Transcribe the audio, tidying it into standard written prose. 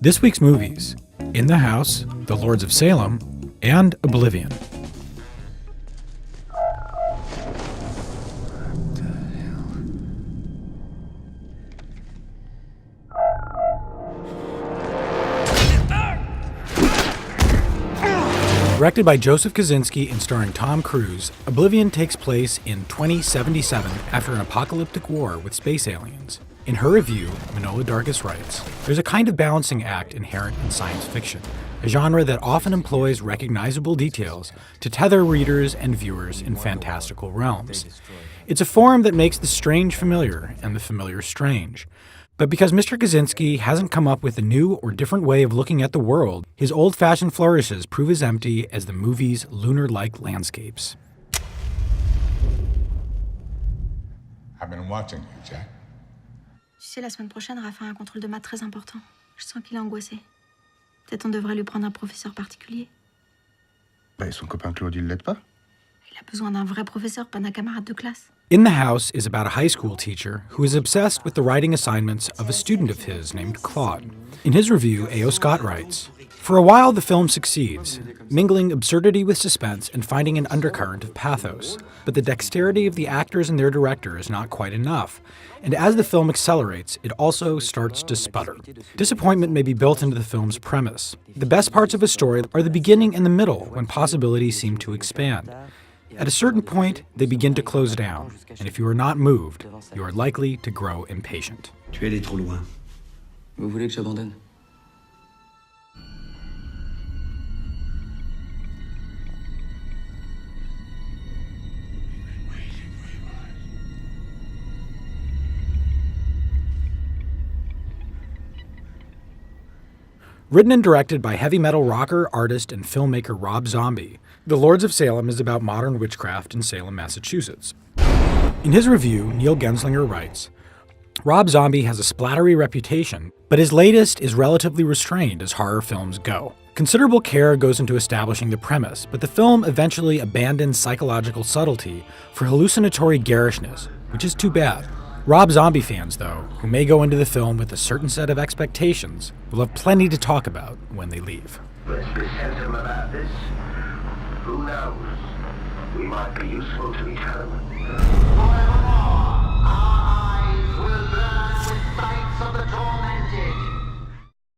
This week's movies: In the House, The Lords of Salem, and Oblivion. Directed by Joseph Kosinski and starring Tom Cruise, Oblivion takes place in 2077 after an apocalyptic war with space aliens. In her review, Manohla Dargis writes, "There's a kind of balancing act inherent in science fiction, a genre that often employs recognizable details to tether readers and viewers in fantastical realms. It's a form that makes the strange familiar and the familiar strange. But because Mr. Kosinski hasn't come up with a new or different way of looking at the world, his old-fashioned flourishes prove as empty as the movie's lunar-like landscapes." I've been watching you, Jack. Tu sais, la semaine prochaine, Raph a un contrôle de maths très important. Je sens qu'il est angoissé. Peut-être on devrait lui prendre un professeur particulier. Bah, son copain Claude, il l'aide pas? Il a besoin d'un vrai professeur, pas d'un camarade de classe. In the House is about a high school teacher who is obsessed with the writing assignments of a student of his named Claude. In his review, A.O. Scott writes, "For a while the film succeeds, mingling absurdity with suspense and finding an undercurrent of pathos. But the dexterity of the actors and their director is not quite enough, and as the film accelerates, it also starts to sputter. Disappointment may be built into the film's premise. The best parts of a story are the beginning and the middle, when possibilities seem to expand. At a certain point, they begin to close down, and if you are not moved, you are likely to grow impatient." Tu es allé trop loin. Vous voulez que j'abandonne? Written and directed by heavy metal rocker, artist, and filmmaker Rob Zombie, The Lords of Salem is about modern witchcraft in Salem, Massachusetts. In his review, Neil Genslinger writes, "Rob Zombie has a splattery reputation, but his latest is relatively restrained as horror films go. Considerable care goes into establishing the premise, but the film eventually abandons psychological subtlety for hallucinatory garishness, which is too bad. Rob Zombie fans, though, who may go into the film with a certain set of expectations, will have plenty to talk about when they leave." Let's be sensible about this. Who knows? We might be useful to each other. Forevermore, our eyes will burn with sights of the joy